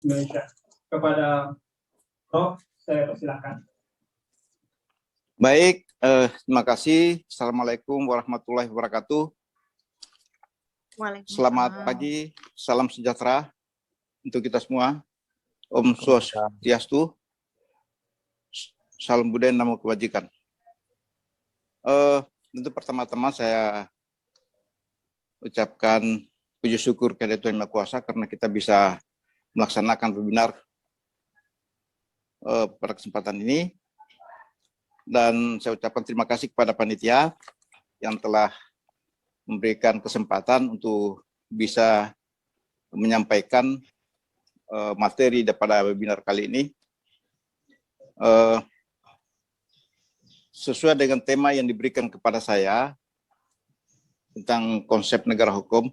Indonesia. Kepada Prof, saya persilakan. Baik, terima kasih. Assalamualaikum warahmatullahi wabarakatuh. Selamat pagi, salam sejahtera untuk kita semua. Om Swastiastu, salam budaya, namo kebajikan. Tentu pertama-tama saya ucapkan puji syukur kepada Tuhan Yang Maha Kuasa karena kita bisa melaksanakan webinar pada kesempatan ini. Dan saya ucapkan terima kasih kepada panitia yang telah memberikan kesempatan untuk bisa menyampaikan materi pada webinar kali ini. Sesuai dengan tema yang diberikan kepada saya tentang konsep negara hukum,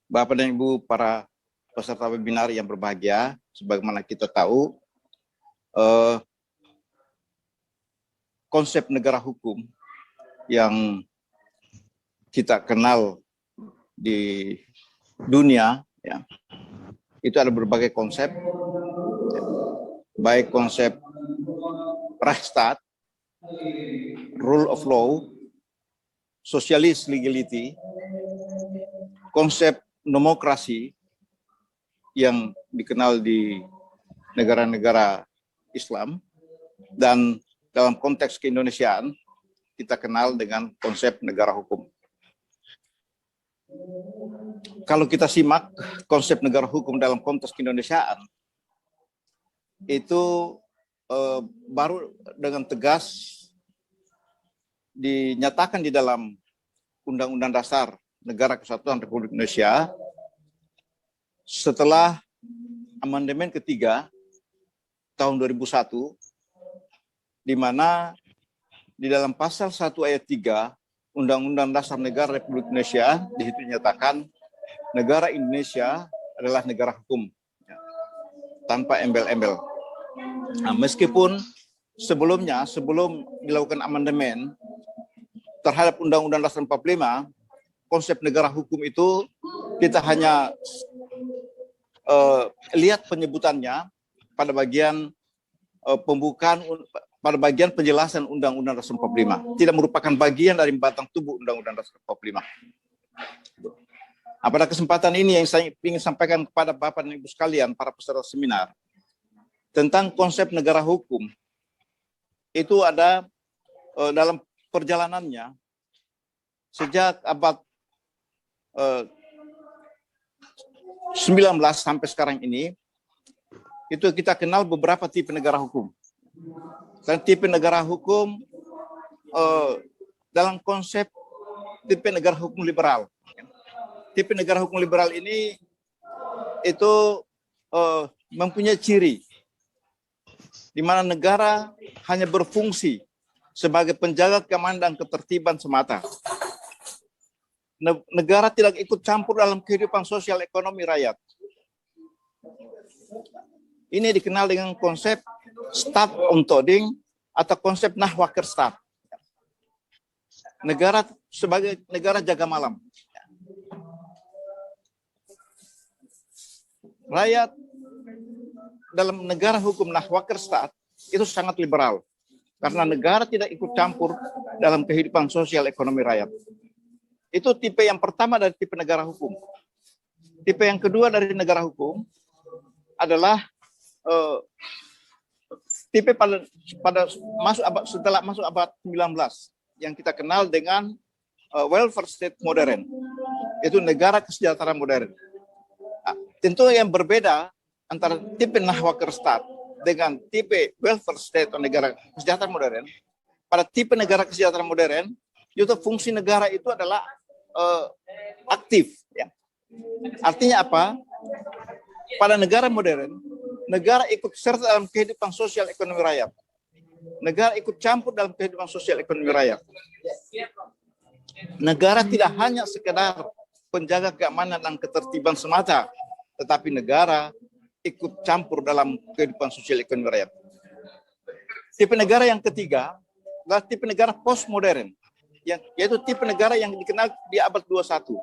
Bapak dan Ibu para peserta webinar yang berbahagia, sebagaimana kita tahu, konsep negara hukum yang kita kenal di dunia, ya, itu ada berbagai konsep, baik konsep Rechtsstaat, rule of law, socialist legality, konsep demokrasi yang dikenal di negara-negara Islam, dan dalam konteks keindonesiaan kita kenal dengan konsep negara hukum. Kalau kita simak konsep negara hukum dalam konteks keindonesiaan, itu baru dengan tegas dinyatakan di dalam Undang-Undang Dasar Negara Kesatuan Republik Indonesia setelah amandemen ketiga tahun 2001, di mana di dalam pasal 1 ayat 3 Undang-Undang Dasar Negara Republik Indonesia dinyatakan negara Indonesia adalah negara hukum, tanpa embel-embel. Nah, meskipun sebelumnya, sebelum dilakukan amandemen terhadap Undang-Undang Dasar 45, konsep negara hukum itu kita hanya lihat penyebutannya pada bagian pembukaan, pada bagian penjelasan Undang-Undang Dasar 45, tidak merupakan bagian dari batang tubuh Undang-Undang Dasar 45. Nah, pada kesempatan ini yang saya ingin sampaikan kepada Bapak dan Ibu sekalian, para peserta seminar, tentang konsep negara hukum, itu ada dalam perjalanannya sejak abad 19 sampai sekarang ini, itu kita kenal beberapa tipe negara hukum. Dan tipe negara hukum dalam konsep tipe negara hukum liberal. Tipe negara hukum liberal ini itu mempunyai ciri di mana negara hanya berfungsi sebagai penjaga keamanan dan ketertiban semata. Negara tidak ikut campur dalam kehidupan sosial ekonomi rakyat. Ini dikenal dengan konsep Staat Ontoding atau konsep Nahwakerstaat. Negara sebagai negara jaga malam. Rakyat dalam negara hukum Nahwakerstaat itu sangat liberal. Karena negara tidak ikut campur dalam kehidupan sosial ekonomi rakyat. Itu tipe yang pertama dari tipe negara hukum. Tipe yang kedua dari negara hukum adalah tipe setelah masuk abad 19 yang kita kenal dengan welfare state modern. Itu negara kesejahteraan modern. Nah, tentu yang berbeda antara tipe Nahwakerstaat dengan tipe welfare state atau negara kesejahteraan modern. Pada tipe negara kesejahteraan modern, itu fungsi negara itu adalah aktif, ya. Artinya apa? Pada negara modern, negara ikut serta dalam kehidupan sosial ekonomi rakyat. Negara ikut campur dalam kehidupan sosial ekonomi rakyat. Negara tidak hanya sekedar penjaga keamanan dan ketertiban semata, tetapi negara ikut campur dalam kehidupan sosial ekonomi rakyat. Tipe negara yang ketiga adalah tipe negara postmodern, yaitu tipe negara yang dikenal di abad 21.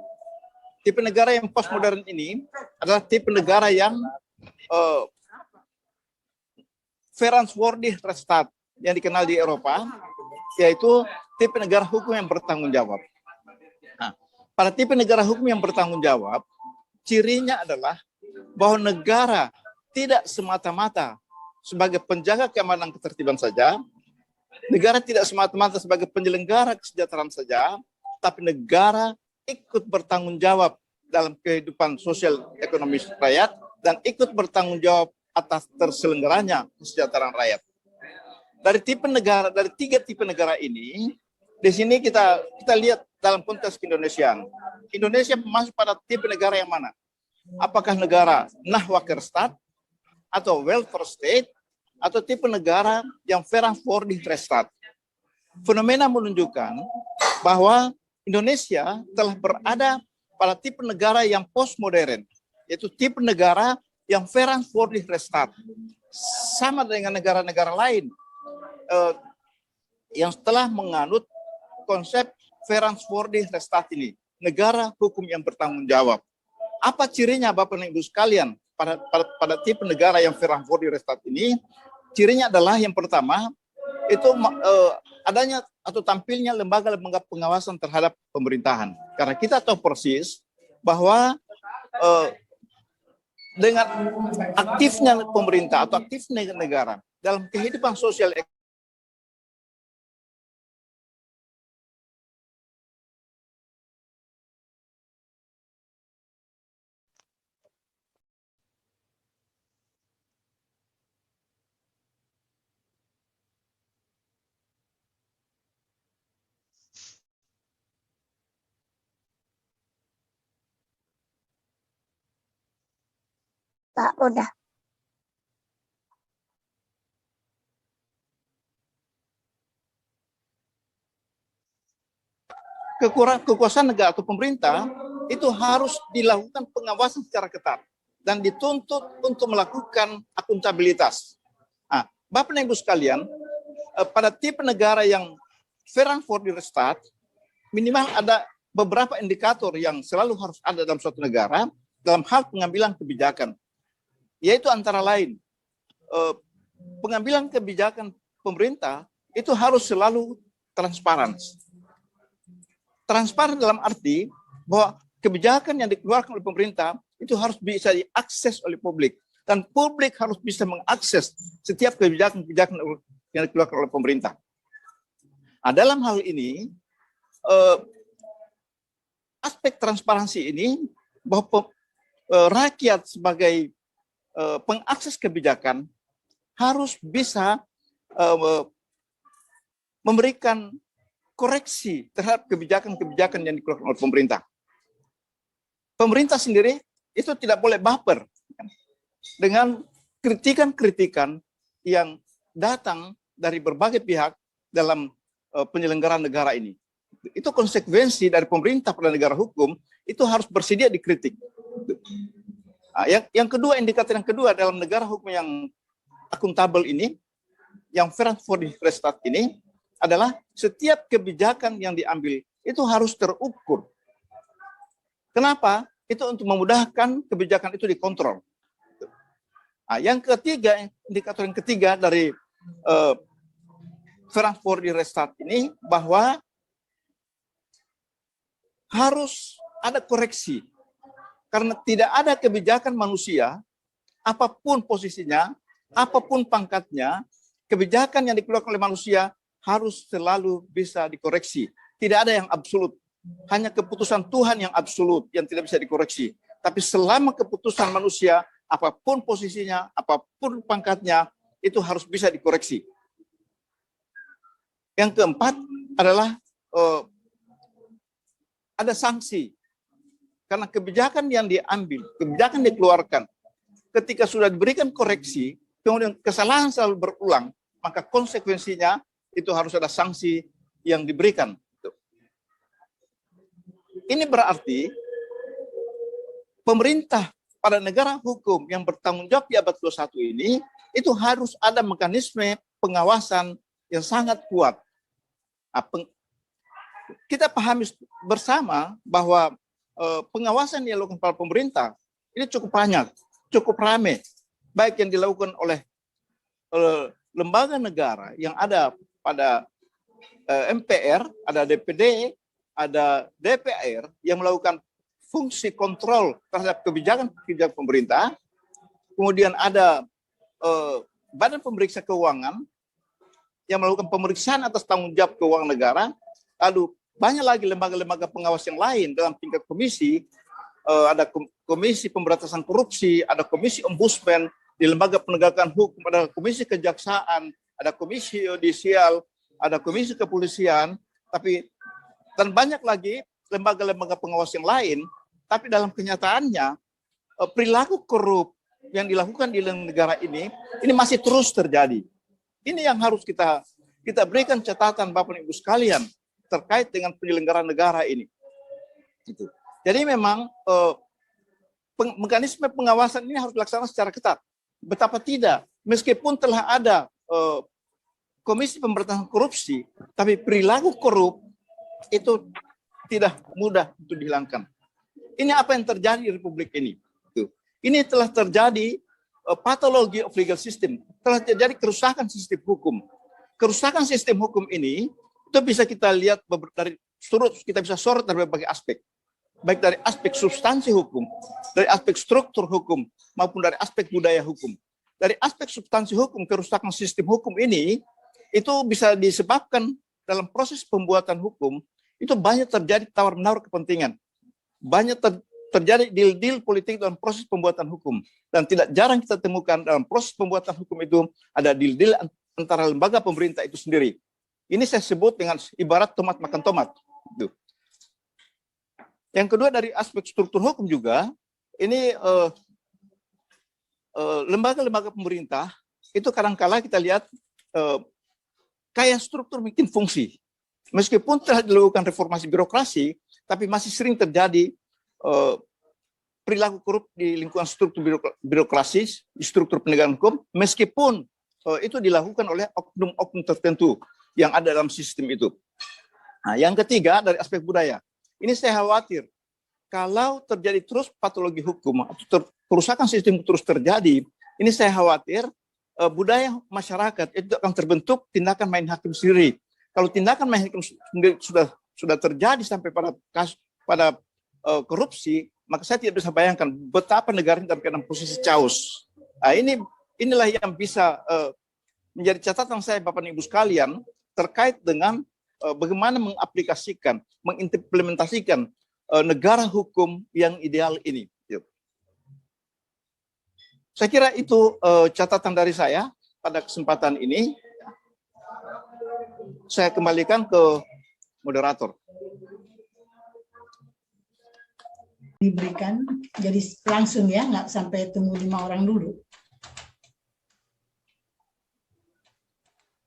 tipe negara yang postmodern ini adalah tipe negara yang Verantwoordig Rechtsstaat yang dikenal di Eropa, yaitu tipe negara hukum yang bertanggung jawab. Nah, pada tipe negara hukum yang bertanggung jawab, cirinya adalah bahwa negara tidak semata-mata sebagai penjaga keamanan ketertiban saja, negara tidak semata-mata sebagai penyelenggara kesejahteraan saja, tapi negara ikut bertanggung jawab dalam kehidupan sosial ekonomi rakyat dan ikut bertanggung jawab atas terselenggaranya kesejahteraan rakyat. Dari tiga tipe negara ini, di sini kita lihat dalam konteks Keindonesiaan. Indonesia masuk pada tipe negara yang mana? Apakah negara Nahwakerstat atau welfare state atau tipe negara yang Verantwoordig Rechtsstaat? Fenomena menunjukkan bahwa Indonesia telah berada pada tipe negara yang postmodern, yaitu tipe negara yang Verantwoordig Rechtsstaat, sama dengan negara-negara lain yang telah menganut konsep Verantwoordig Rechtsstaat ini, negara hukum yang bertanggung jawab. Apa cirinya Bapak dan Ibu sekalian pada tipe negara yang Verantwoordig Rechtsstaat ini? Cirinya adalah yang pertama itu adanya atau tampilnya lembaga-lembaga pengawasan terhadap pemerintahan. Karena kita tahu persis bahwa dengan aktifnya pemerintah atau aktifnya negara dalam kehidupan sosial Pak, udah. kekuasaan negara atau pemerintah itu harus dilakukan pengawasan secara ketat dan dituntut untuk melakukan akuntabilitas. Nah, Bapak dan Ibu sekalian, pada tipe negara yang Verantwoordig Rechtsstaat, minimal ada beberapa indikator yang selalu harus ada dalam suatu negara dalam hal pengambilan kebijakan, yaitu antara lain pengambilan kebijakan pemerintah itu harus selalu transparan. Transparan dalam arti bahwa kebijakan yang dikeluarkan oleh pemerintah itu harus bisa diakses oleh publik, dan publik harus bisa mengakses setiap kebijakan-kebijakan yang dikeluarkan oleh pemerintah. Nah, dalam hal ini aspek transparansi ini bahwa rakyat sebagai pengakses kebijakan harus bisa memberikan koreksi terhadap kebijakan-kebijakan yang dikeluarkan oleh pemerintah. Pemerintah sendiri itu tidak boleh baper dengan kritikan-kritikan yang datang dari berbagai pihak dalam penyelenggaraan negara ini. Itu konsekuensi dari pemerintah pada negara hukum, itu harus bersedia dikritik. Nah, yang kedua, indikator yang kedua dalam negara hukum yang akuntabel ini, yang Verantwoordig Rechtsstaat ini, adalah setiap kebijakan yang diambil itu harus terukur. Kenapa? Itu untuk memudahkan kebijakan itu dikontrol. Nah, yang ketiga, indikator yang ketiga dari Verantwoordig Rechtsstaat ini, bahwa harus ada koreksi. Karena tidak ada kebijakan manusia, apapun posisinya, apapun pangkatnya, kebijakan yang dikeluarkan oleh manusia harus selalu bisa dikoreksi. Tidak ada yang absolut. Hanya keputusan Tuhan yang absolut, yang tidak bisa dikoreksi. Tapi selama keputusan manusia, apapun posisinya, apapun pangkatnya, itu harus bisa dikoreksi. Yang keempat adalah ada sanksi. Karena kebijakan yang diambil, kebijakan yang dikeluarkan, ketika sudah diberikan koreksi, kemudian kesalahan selalu berulang, maka konsekuensinya itu harus ada sanksi yang diberikan. Ini berarti pemerintah pada negara hukum yang bertanggung jawab di abad 21 ini, itu harus ada mekanisme pengawasan yang sangat kuat. Kita pahami bersama bahwa pengawasan yang dilakukan oleh pemerintah ini cukup banyak, cukup ramai, baik yang dilakukan oleh lembaga negara yang ada pada MPR, ada DPD, ada DPR yang melakukan fungsi kontrol terhadap kebijakan pemerintah. Kemudian ada Badan Pemeriksa Keuangan yang melakukan pemeriksaan atas tanggung jawab keuangan negara. Lalu banyak lagi lembaga-lembaga pengawas yang lain dalam tingkat komisi. Ada Komisi Pemberantasan Korupsi, ada Komisi Ombudsman, di lembaga penegakan hukum ada Komisi Kejaksaan, ada Komisi Yudisial, ada Komisi Kepolisian, dan banyak lagi lembaga-lembaga pengawas yang lain. Tapi dalam kenyataannya perilaku korup yang dilakukan di negara ini masih terus terjadi. Ini yang harus kita berikan catatan Bapak Ibu sekalian terkait dengan penyelenggaraan negara ini. Gitu. Jadi memang mekanisme pengawasan ini harus dilaksanakan secara ketat. Betapa tidak, meskipun telah ada Komisi Pemberantasan Korupsi, tapi perilaku korup itu tidak mudah untuk dihilangkan. Ini apa yang terjadi di Republik ini. Ini telah terjadi patologi of legal system, telah terjadi kerusakan sistem hukum. Kerusakan sistem hukum ini itu bisa kita lihat kita bisa sorot dari berbagai aspek. Baik dari aspek substansi hukum, dari aspek struktur hukum, maupun dari aspek budaya hukum. Dari aspek substansi hukum, kerusakan sistem hukum ini, itu bisa disebabkan dalam proses pembuatan hukum, itu banyak terjadi tawar-menawar kepentingan. Banyak terjadi deal-deal politik dalam proses pembuatan hukum. Dan tidak jarang kita temukan dalam proses pembuatan hukum itu, ada deal-deal antara lembaga pemerintah itu sendiri. Ini saya sebut dengan ibarat tomat makan tomat. Yang kedua dari aspek struktur hukum juga, ini lembaga-lembaga pemerintah itu kadang-kala kita lihat kayak struktur bikin fungsi. Meskipun telah dilakukan reformasi birokrasi, tapi masih sering terjadi perilaku korup di lingkungan struktur birokrasi, di struktur penegakan hukum, meskipun itu dilakukan oleh oknum-oknum tertentu yang ada dalam sistem itu. Nah, yang ketiga dari aspek budaya. Ini saya khawatir, kalau terjadi terus patologi hukum, atau kerusakan sistem terus terjadi, ini saya khawatir budaya masyarakat itu akan terbentuk tindakan main hakim sendiri. Kalau tindakan main hakim sendiri sudah terjadi sampai pada korupsi, maka saya tidak bisa bayangkan betapa negara ini dalam posisi chaos. Nah, inilah yang bisa menjadi catatan saya Bapak Ibu sekalian terkait dengan bagaimana mengaplikasikan, mengimplementasikan negara hukum yang ideal ini. Saya kira itu catatan dari saya pada kesempatan ini. Saya kembalikan ke moderator. Diberikan, jadi langsung ya, nggak sampai tunggu 5 orang dulu.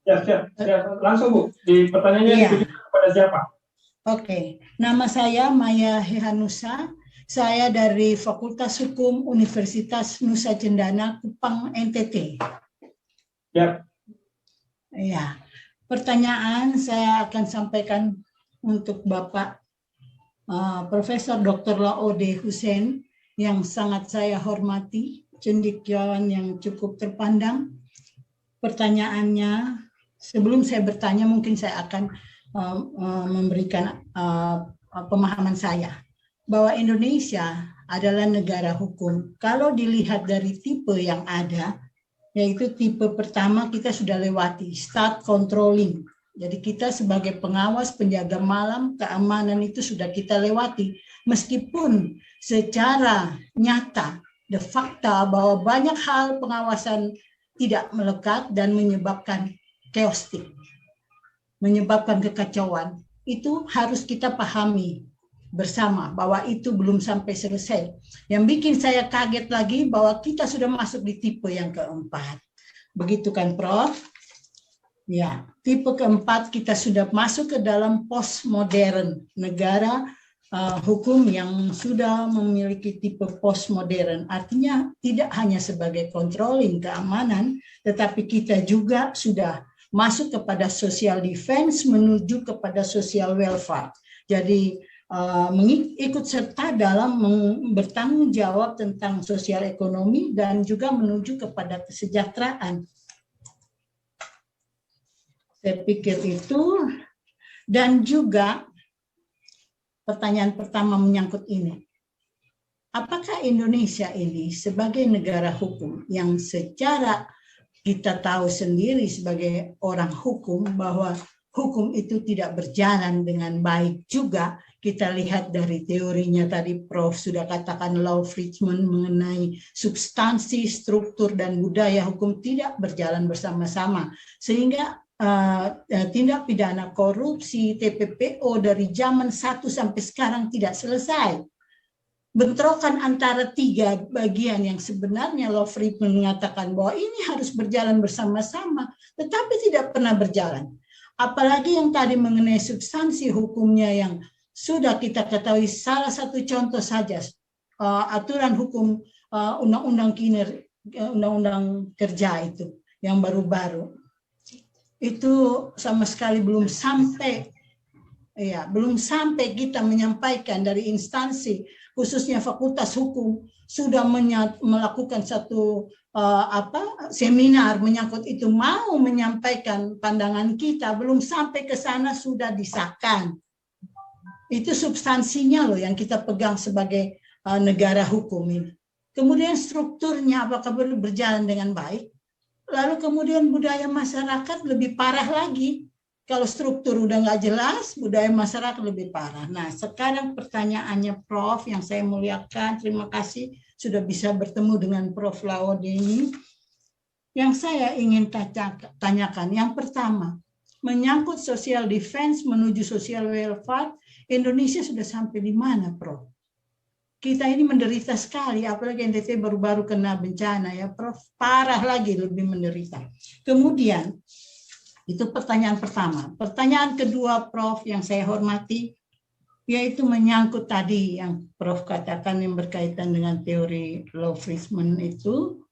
Siap. Langsung Bu, di pertanyaannya ditujukan kepada siapa? Oke, nama saya Maya Hehanusa, saya dari Fakultas Hukum Universitas Nusa Cendana, Kupang, NTT. Ya. Ya, pertanyaan saya akan sampaikan untuk Bapak Profesor Dr. Laode Hussein yang sangat saya hormati, cendekiawan yang cukup terpandang. Pertanyaannya, sebelum saya bertanya mungkin saya akan memberikan pemahaman saya bahwa Indonesia adalah negara hukum. Kalau dilihat dari tipe yang ada, yaitu tipe pertama kita sudah lewati, state controlling. Jadi kita sebagai pengawas, penjaga malam, keamanan itu sudah kita lewati. Meskipun secara nyata, de fakta bahwa banyak hal pengawasan tidak melekat dan menyebabkan chaotic, menyebabkan kekacauan, itu harus kita pahami bersama bahwa itu belum sampai selesai. Yang bikin saya kaget lagi bahwa kita sudah masuk di tipe yang keempat. Begitu kan, Prof? Ya, tipe keempat kita sudah masuk ke dalam postmodern, negara hukum yang sudah memiliki tipe postmodern. Artinya tidak hanya sebagai controlling keamanan, tetapi kita juga sudah masuk kepada social defense menuju kepada social welfare. Jadi ikut serta dalam bertanggung jawab tentang sosial ekonomi dan juga menuju kepada kesejahteraan. Saya pikir itu, dan juga pertanyaan pertama menyangkut ini. Apakah Indonesia ini sebagai negara hukum yang secara kita tahu sendiri sebagai orang hukum bahwa hukum itu tidak berjalan dengan baik juga. Kita lihat dari teorinya tadi Prof. sudah katakan law of Richmond mengenai substansi, struktur, dan budaya hukum tidak berjalan bersama-sama. Sehingga tindak pidana korupsi, TPPO dari zaman 1 sampai sekarang tidak selesai. Bentrokan antara 3 bagian yang sebenarnya law of Richmond mengatakan bahwa ini harus berjalan bersama-sama, tetapi tidak pernah berjalan. Apalagi yang tadi mengenai substansi hukumnya yang sudah kita ketahui, salah satu contoh saja aturan hukum undang-undang kerja itu yang baru-baru itu sama sekali belum sampai kita menyampaikan dari instansi khususnya Fakultas Hukum sudah melakukan satu seminar menyangkut itu, mau menyampaikan pandangan kita, belum sampai ke sana sudah disahkan. Itu substansinya loh yang kita pegang sebagai negara hukum ini. Kemudian strukturnya apakah berjalan dengan baik? Lalu kemudian budaya masyarakat lebih parah lagi. Kalau struktur udah nggak jelas, budaya masyarakat lebih parah. Nah, sekarang pertanyaannya Prof. yang saya muliakan, terima kasih sudah bisa bertemu dengan Prof. Laude ini. Yang saya ingin tanyakan, yang pertama, menyangkut social defense menuju social welfare, Indonesia sudah sampai di mana, Prof? Kita ini menderita sekali, apalagi NTT baru-baru kena bencana ya, Prof. Parah lagi, lebih menderita. Kemudian, itu pertanyaan pertama. Pertanyaan kedua, Prof, yang saya hormati, yaitu menyangkut tadi yang Prof katakan yang berkaitan dengan teori law of Richmond itu,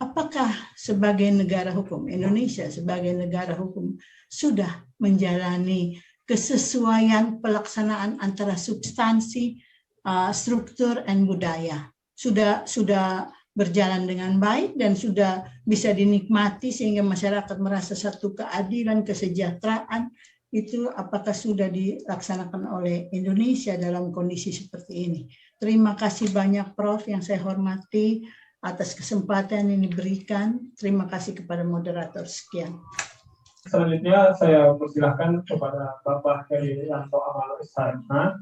apakah sebagai negara hukum, Indonesia sebagai negara hukum, sudah menjalani kesesuaian pelaksanaan antara substansi, struktur, dan budaya? Sudah berjalan dengan baik dan sudah bisa dinikmati sehingga masyarakat merasa satu keadilan, kesejahteraan, itu apakah sudah dilaksanakan oleh Indonesia dalam kondisi seperti ini? Terima kasih banyak Prof yang saya hormati atas kesempatan yang diberikan. Terima kasih kepada moderator. Sekian. Selanjutnya saya persilahkan kepada Bapak Heri Yanto Amalo Sarna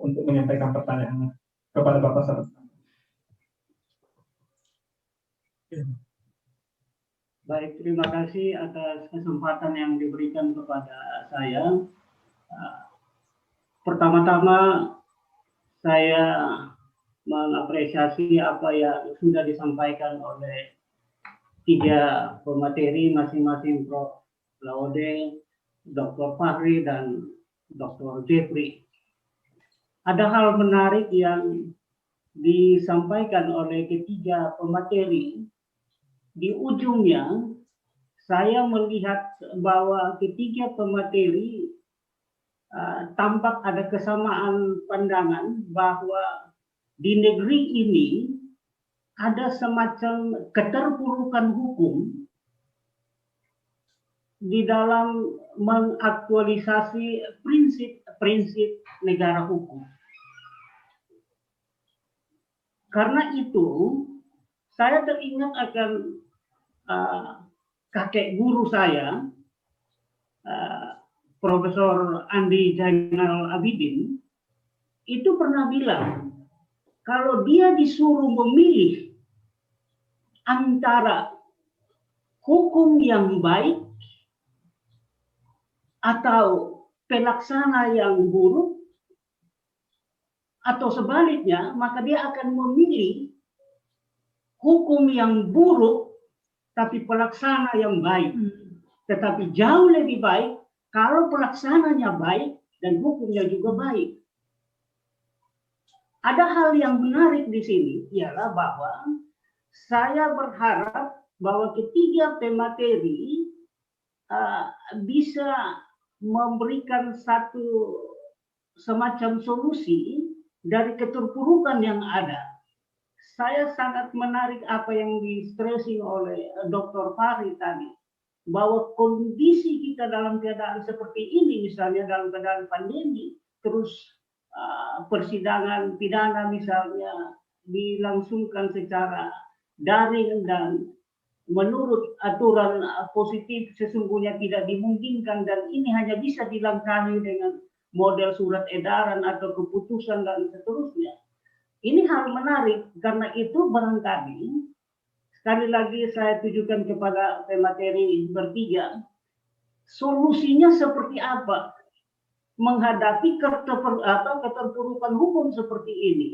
untuk menyampaikan pertanyaannya kepada Bapak Sarna. Baik, terima kasih atas kesempatan yang diberikan kepada saya. Pertama-tama saya mengapresiasi apa yang sudah disampaikan oleh 3 pemateri masing-masing Prof. Laude, Dr. Fahri, dan Dr. Jeffrey. Ada hal menarik yang disampaikan oleh ketiga pemateri. Di ujungnya, saya melihat bahwa ketiga pemateri tampak ada kesamaan pandangan bahwa di negeri ini ada semacam keterpurukan hukum di dalam mengaktualisasi prinsip-prinsip negara hukum. Karena itu, saya teringat akan kakek guru saya, Profesor Andi Zainal Abidin, itu pernah bilang, kalau dia disuruh memilih antara hukum yang baik atau pelaksana yang buruk, atau sebaliknya, maka dia akan memilih hukum yang buruk tapi pelaksana yang baik. Tetapi jauh lebih baik kalau pelaksananya baik dan hukumnya juga baik. Ada hal yang menarik di sini ialah bahwa saya berharap bahwa ketiga pemateri bisa memberikan satu semacam solusi dari keterpurukan yang ada. Saya sangat menarik apa yang di-stressing oleh Dr. Fahri tadi, bahwa kondisi kita dalam keadaan seperti ini, misalnya dalam keadaan pandemi, terus persidangan pidana misalnya dilangsungkan secara daring dan menurut aturan positif sesungguhnya tidak dimungkinkan, dan ini hanya bisa dilangkahi dengan model surat edaran atau keputusan dan seterusnya. Ini hal menarik, karena itu barangkali, sekali lagi saya tujukan kepada pemateri bertiga, solusinya seperti apa menghadapi keterpurukan hukum seperti ini,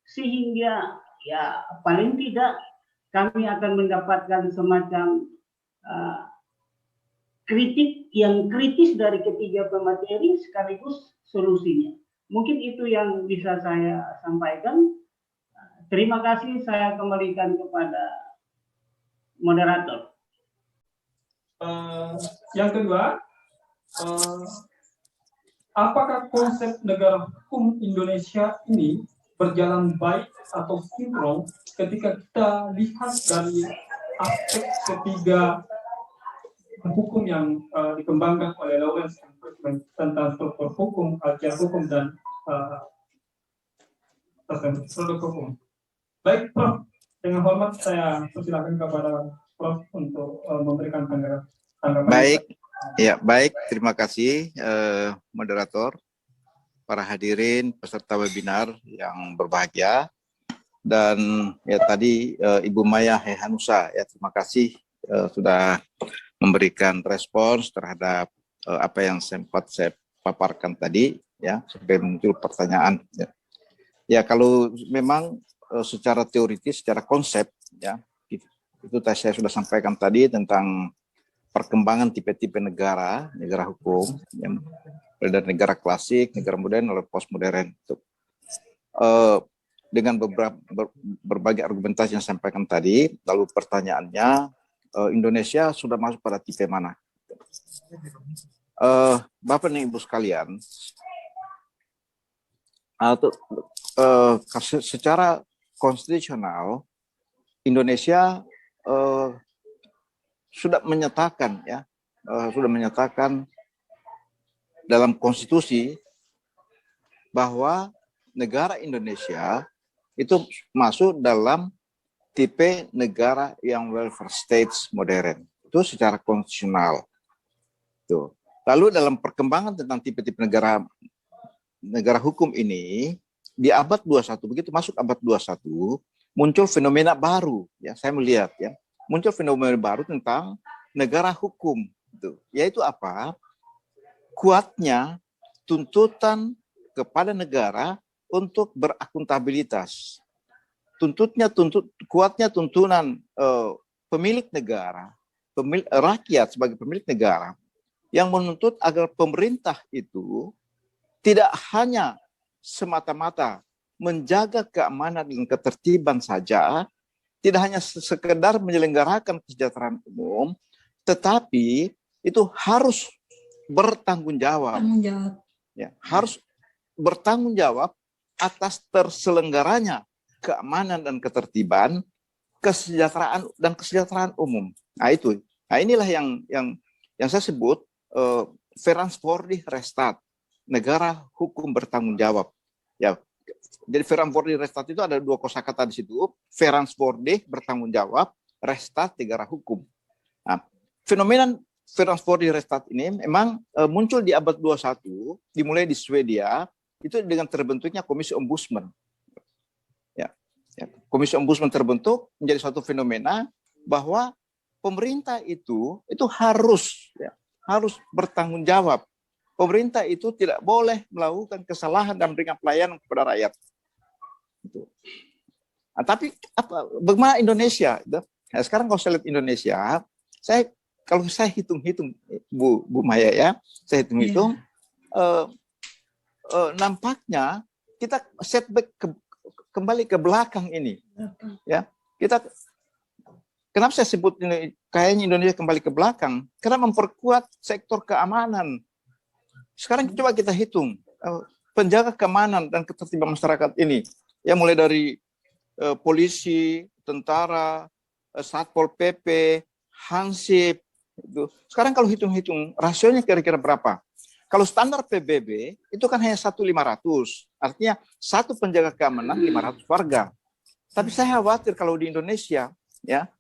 sehingga ya paling tidak kami akan mendapatkan semacam kritik yang kritis dari ketiga pemateri sekaligus solusinya. Mungkin itu yang bisa saya sampaikan. Terima kasih, saya kembalikan kepada moderator. Yang kedua, apakah konsep negara hukum Indonesia ini berjalan baik atau sinkron ketika kita lihat dari aspek ketiga hukum yang dikembangkan oleh Lawrence and Friedman tentang struktur hukum, ajar hukum, dan produk hukum. Baik, Prof. Dengan hormat saya persilakan kepada Prof untuk memberikan tanggapan. Baik, ya baik. Terima kasih moderator, para hadirin peserta webinar yang berbahagia, dan ya tadi Ibu Maya Hehanusa, ya terima kasih sudah memberikan respons terhadap apa yang sempat saya paparkan tadi, ya sampai muncul pertanyaan. Ya kalau memang secara teoritis, secara konsep, ya itu saya sudah sampaikan tadi tentang perkembangan tipe-tipe negara hukum, yang dari negara klasik, negara modern, lalu postmodern. Dengan berbagai argumentasi yang saya sampaikan tadi, lalu pertanyaannya, Indonesia sudah masuk pada tipe mana? Bapak dan Ibu sekalian, secara konstitusional Indonesia sudah menyatakan, ya, dalam konstitusi bahwa negara Indonesia itu masuk dalam tipe negara yang welfare states modern. Itu secara konstitusional. Tuh. Lalu dalam perkembangan tentang tipe-tipe negara hukum ini, di abad 21, begitu masuk abad 21, muncul fenomena baru. Ya, saya melihat, ya, muncul fenomena baru tentang negara hukum. Tuh. Yaitu apa? Kuatnya tuntutan kepada negara untuk berakuntabilitas. Kuatnya tuntunan pemilik negara, rakyat sebagai pemilik negara, yang menuntut agar pemerintah itu tidak hanya semata-mata menjaga keamanan dan ketertiban saja, tidak hanya sekedar menyelenggarakan kesejahteraan umum, tetapi itu harus bertanggung jawab. Ya, harus bertanggung jawab atas terselenggaranya keamanan dan ketertiban, kesejahteraan umum. Nah itu, inilah yang saya sebut Verantwoordig Rechtsstaat, negara hukum bertanggung jawab. Ya, jadi Verantwoordig Rechtsstaat itu ada dua kosakata di situ, Verantwoordig bertanggung jawab, Rechtsstaat negara hukum. Nah, fenomena Verantwoordig Rechtsstaat ini memang muncul di abad 21, dimulai di Swedia, itu dengan terbentuknya Komisi Ombudsman. Ya, Komisi Ombudsman terbentuk menjadi suatu fenomena bahwa pemerintah itu harus bertanggung jawab. Pemerintah itu tidak boleh melakukan kesalahan dan memberikan pelayanan kepada rakyat. Nah, tapi bagaimana Indonesia? Nah, sekarang kalau saya lihat Indonesia, kalau saya hitung-hitung, Bu Maya, ya, saya hitung-hitung, nampaknya kita setback kembali ke belakang ini, ya. Kenapa saya sebut ini kayaknya Indonesia kembali ke belakang? Karena memperkuat sektor keamanan Sekarang coba kita hitung penjaga keamanan dan ketertiban masyarakat ini, ya mulai dari polisi, tentara, Satpol PP, Hansip. Itu. Sekarang kalau hitung-hitung rasionya kira-kira berapa? Kalau standar PBB itu kan hanya 1.500, artinya satu penjaga keamanan 500 warga. Tapi saya khawatir kalau di Indonesia, ya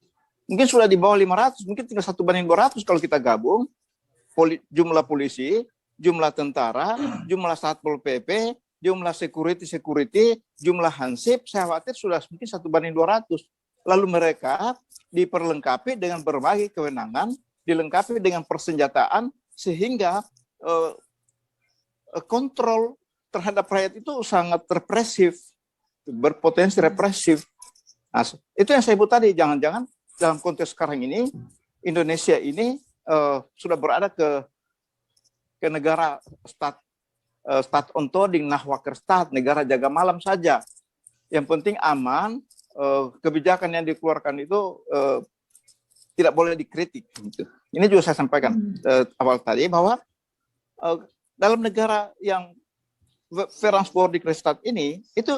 mungkin sudah di bawah 500, mungkin tinggal 1/200 kalau kita gabung jumlah polisi, jumlah tentara, jumlah Satpol PP, jumlah security, jumlah Hansip, saya khawatir sudah mungkin 1/200. Lalu mereka diperlengkapi dengan berbagai kewenangan, dilengkapi dengan persenjataan, sehingga kontrol terhadap rakyat itu sangat represif, berpotensi represif. Nah, itu yang saya sebut tadi, jangan-jangan dalam konteks sekarang ini, Indonesia ini sudah berada ke negara stat ontoding, nahwaker stat, negara jaga malam saja. Yang penting aman, kebijakan yang dikeluarkan itu tidak boleh dikritik. Gitu. Ini juga saya sampaikan awal tadi bahwa dalam negara yang Verensbordik Rechtsstaat ini, itu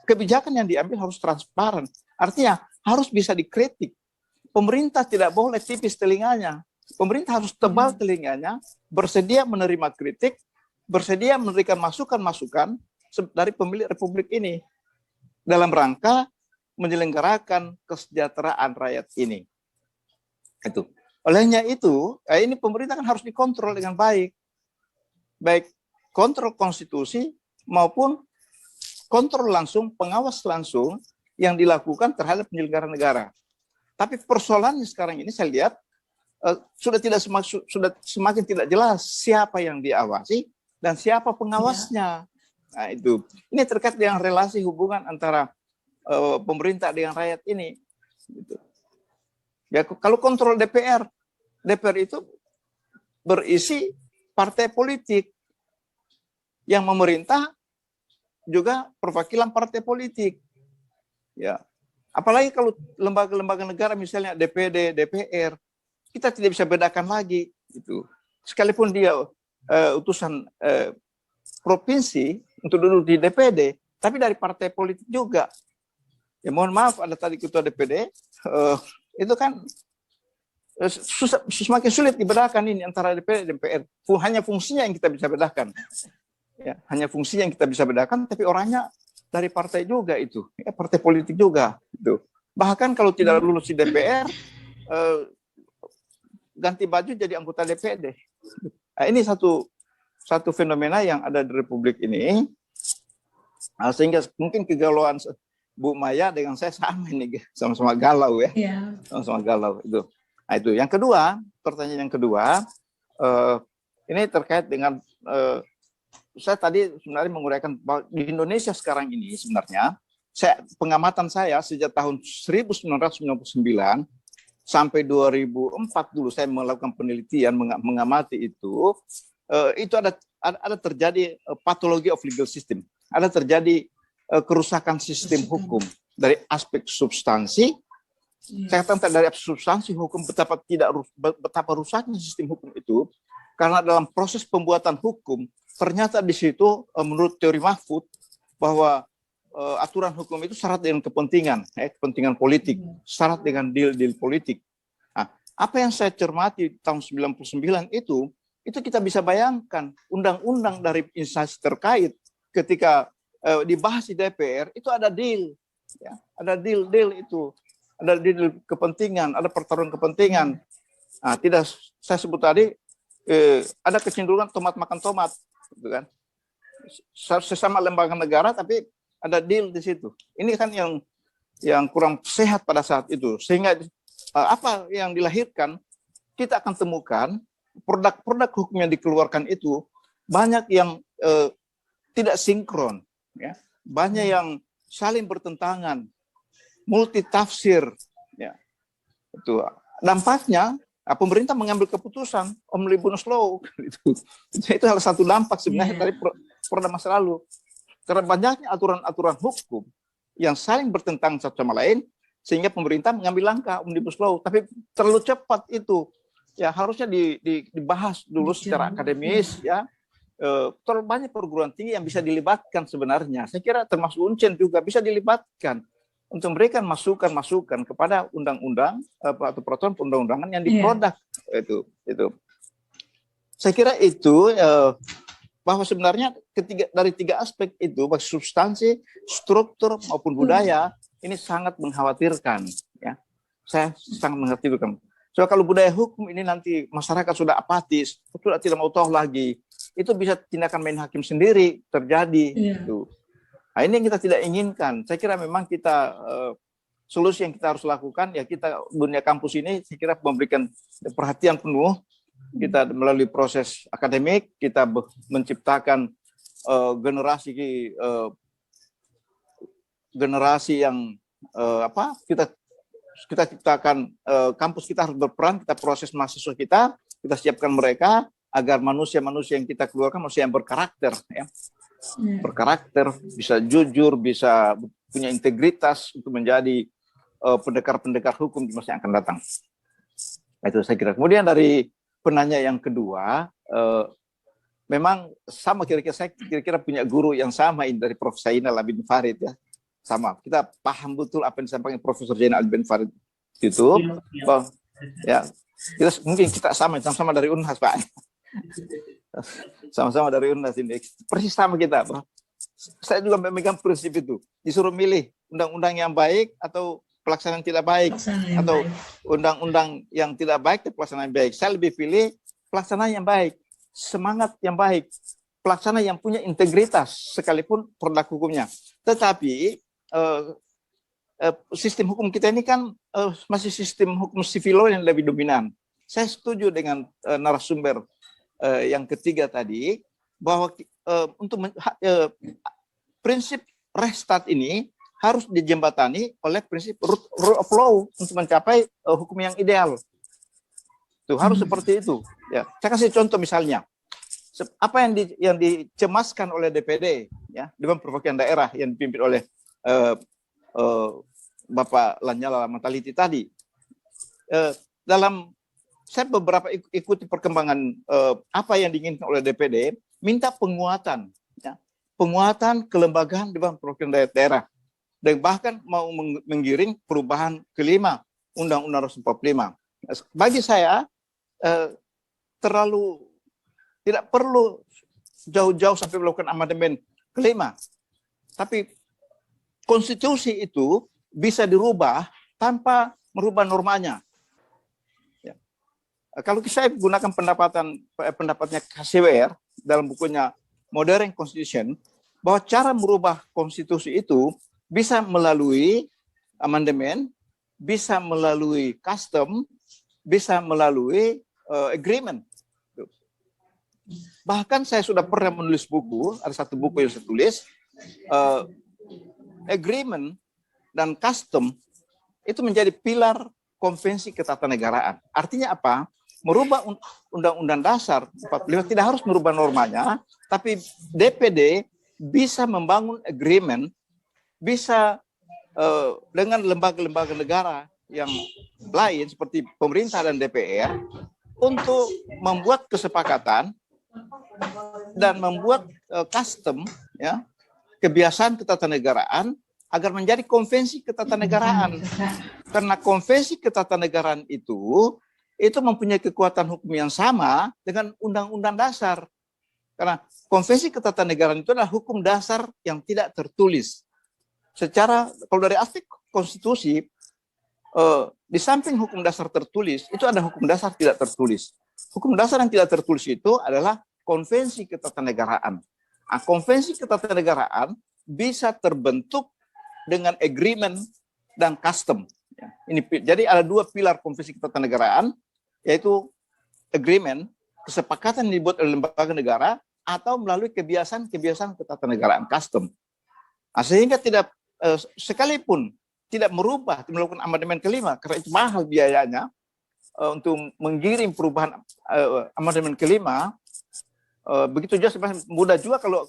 kebijakan yang diambil harus transparan. Artinya harus bisa dikritik. Pemerintah tidak boleh tipis telinganya. Pemerintah harus tebal telinganya, bersedia menerima kritik, bersedia memberikan masukan-masukan dari pemilik republik ini dalam rangka menyelenggarakan kesejahteraan rakyat ini. Itu. Olehnya itu, ini pemerintah kan harus dikontrol dengan baik. Baik kontrol konstitusi maupun kontrol langsung, pengawas langsung yang dilakukan terhadap penyelenggara negara. Tapi persoalannya sekarang ini saya lihat sudah semakin tidak jelas siapa yang diawasi dan siapa pengawasnya. Nah, itu. Ini terkait dengan relasi hubungan antara pemerintah dengan rakyat ini. Gitu. Ya, kalau kontrol DPR itu berisi partai politik, yang memerintah juga perwakilan partai politik. Ya, apalagi kalau lembaga-lembaga negara misalnya DPD, DPR, kita tidak bisa bedakan lagi itu. Sekalipun dia utusan provinsi untuk duduk di DPD, tapi dari partai politik juga. Ya mohon maaf, ada tadi ketua DPD, itu kan semakin sulit dibedakan ini antara DPD dan DPR. Hanya fungsinya yang kita bisa bedakan. Ya, hanya fungsinya yang kita bisa bedakan, tapi orangnya dari partai juga itu, ya, partai politik juga. Itu. Bahkan kalau tidak lulus di DPR, ganti baju jadi anggota DPD. Nah, ini satu fenomena yang ada di Republik ini, sehingga mungkin kegalauan Bu Maya dengan saya sama ini, sama-sama galau ya, sama-sama galau itu. Nah, itu. Yang kedua, pertanyaan yang kedua, ini terkait dengan saya tadi sebenarnya menguraikan bahwa di Indonesia sekarang ini sebenarnya pengamatan saya sejak tahun 1999 sampai 2004 dulu saya melakukan penelitian mengamati itu ada terjadi patologi of legal system, ada terjadi kerusakan sistem hukum dari aspek substansi. Saya katakan dari substansi hukum betapa rusaknya sistem hukum itu, karena dalam proses pembuatan hukum ternyata di situ menurut teori Mahfud bahwa aturan hukum itu syarat dengan kepentingan politik, syarat dengan deal politik. Nah, apa yang saya cermati tahun 99 itu kita bisa bayangkan undang-undang dari instansi terkait ketika dibahas di DPR itu ada deal, ya, ada deal itu, ada deal kepentingan, ada pertarungan kepentingan. Nah, tidak saya sebut tadi ada kecenderungan tomat makan tomat. Gitu kan, sesama lembaga negara tapi ada deal di situ. Ini kan yang kurang sehat pada saat itu, sehingga apa yang dilahirkan kita akan temukan produk-produk hukum yang dikeluarkan itu banyak yang tidak sinkron, ya, banyak yang saling bertentangan, multitafsir, ya. Itu dampaknya. Pemerintah mengambil keputusan omnibus law itu salah satu dampak sebenarnya dari program masa lalu, karena banyaknya aturan-aturan hukum yang saling bertentangan satu sama lain, sehingga pemerintah mengambil langkah omnibus law, tapi terlalu cepat itu. Ya harusnya dibahas dulu secara akademis, ya terlalu banyak perguruan tinggi yang bisa dilibatkan sebenarnya. Saya kira termasuk Uncen juga bisa dilibatkan untuk memberikan masukan-masukan kepada undang-undang atau peraturan perundang-undangan yang diproduk itu. Saya kira itu bahwa sebenarnya dari tiga aspek itu, baik substansi, struktur maupun budaya, ini sangat mengkhawatirkan. Ya, saya sangat mengkhawatirkan. So kalau budaya hukum ini nanti masyarakat sudah apatis, sudah tidak mau tahu lagi, itu bisa tindakan main hakim sendiri terjadi. Itu. Nah, ini yang kita tidak inginkan. Saya kira memang kita solusi yang kita harus lakukan ya, kita dunia kampus ini saya kira memberikan perhatian penuh. Kita melalui proses akademik kita menciptakan generasi yang kita ciptakan kampus kita harus berperan, kita proses mahasiswa kita siapkan mereka agar manusia-manusia yang kita keluarkan manusia yang berkarakter, ya. Berkarakter, bisa jujur, bisa punya integritas untuk menjadi pendekar-pendekar hukum di masa yang akan datang. Itu saya kira. Kemudian dari penanya yang kedua, memang sama saya kira punya guru yang sama ini dari Prof. Zainal Abidin Farid, ya. Sama, kita paham betul apa yang disampaikan Profesor Zainal Abidin Farid itu, bahwa, ya, mungkin kita sama dari Unhas, Pak. Sama-sama dari Unhas ini, persis sama kita, Pak. Saya juga memegang prinsip itu, disuruh milih undang-undang yang baik atau pelaksanaan tidak baik, atau undang-undang yang tidak baik dan pelaksanaan yang baik. Saya lebih pilih pelaksanaan yang baik, semangat yang baik, pelaksana yang punya integritas sekalipun produk hukumnya. Tetapi sistem hukum kita ini kan masih sistem hukum sivil yang lebih dominan. Saya setuju dengan narasumber yang ketiga tadi, bahwa untuk prinsip Rechtsstaat ini harus dijembatani oleh prinsip rule of law untuk mencapai hukum yang ideal. Itu harus seperti itu. Ya, saya kasih contoh misalnya, apa yang dicemaskan oleh DPD, ya, Dewan Perwakilan Daerah yang dipimpin oleh Bapak Lanyala Mataliti tadi. Saya beberapa ikuti perkembangan apa yang diinginkan oleh DPD, minta penguatan, ya, penguatan kelembagaan Dewan Perwakilan Daerah, dan bahkan mau menggiring perubahan kelima Undang-Undang 45. Bagi saya terlalu tidak perlu jauh-jauh sampai melakukan amandemen kelima, tapi konstitusi itu bisa dirubah tanpa merubah normanya. Ya. Kalau saya gunakan pendapatnya KCWR dalam bukunya Modern Constitution, bahwa cara merubah konstitusi itu bisa melalui amandemen, bisa melalui custom, bisa melalui agreement. Bahkan saya sudah pernah menulis buku, ada satu buku yang saya tulis, agreement dan custom itu menjadi pilar konvensi ketatanegaraan. Artinya apa? Merubah Undang-Undang Dasar 45 tidak harus merubah normanya, tapi DPD bisa membangun agreement, bisa dengan lembaga-lembaga negara yang lain seperti pemerintah dan DPR untuk membuat kesepakatan dan membuat custom, ya, kebiasaan ketatanegaraan agar menjadi konvensi ketatanegaraan. Karena konvensi ketatanegaraan itu mempunyai kekuatan hukum yang sama dengan Undang-Undang Dasar. Karena konvensi ketatanegaraan itu adalah hukum dasar yang tidak tertulis. Secara, kalau dari aspek konstitusi, di samping hukum dasar tertulis, itu ada hukum dasar tidak tertulis. Hukum dasar yang tidak tertulis itu adalah konvensi ketatanegaraan. Nah, konvensi ketatanegaraan bisa terbentuk dengan agreement dan custom. Ya, jadi ada dua pilar konvensi ketatanegaraan, yaitu agreement, kesepakatan yang dibuat oleh lembaga negara, atau melalui kebiasaan-kebiasaan ketatanegaraan, custom. Nah, sehingga tidak sekalipun tidak melakukan amandemen kelima, karena itu mahal biayanya, untuk menggiring perubahan amandemen kelima, begitu juga sebenarnya mudah juga kalau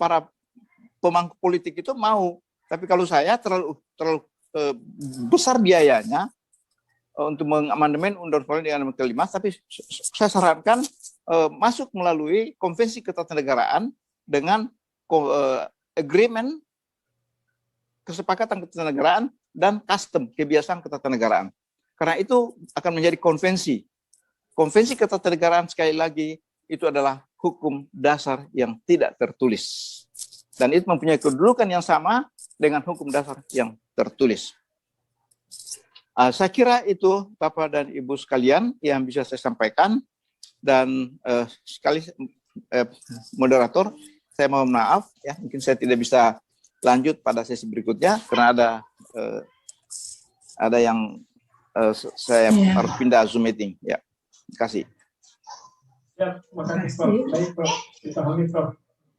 para pemangku politik itu mau, tapi kalau saya terlalu besar biayanya untuk mengamandemen undang-undang kelima, tapi saya sarankan masuk melalui konvensi ketatanegaraan dengan agreement kesepakatan ketatanegaraan dan custom kebiasaan ketatanegaraan. Karena itu akan menjadi konvensi. Konvensi ketatanegaraan sekali lagi itu adalah hukum dasar yang tidak tertulis. Dan itu mempunyai kedudukan yang sama dengan hukum dasar yang tertulis. Saya kira itu Bapak dan Ibu sekalian yang bisa saya sampaikan. Dan sekali moderator, saya mohon maaf ya, mungkin saya tidak bisa lanjut pada sesi berikutnya karena ada yang saya harus pindah Zoom meeting. Ya, terima kasih. Ya, terima kasih Prof. Baik Prof, kita pahami Prof.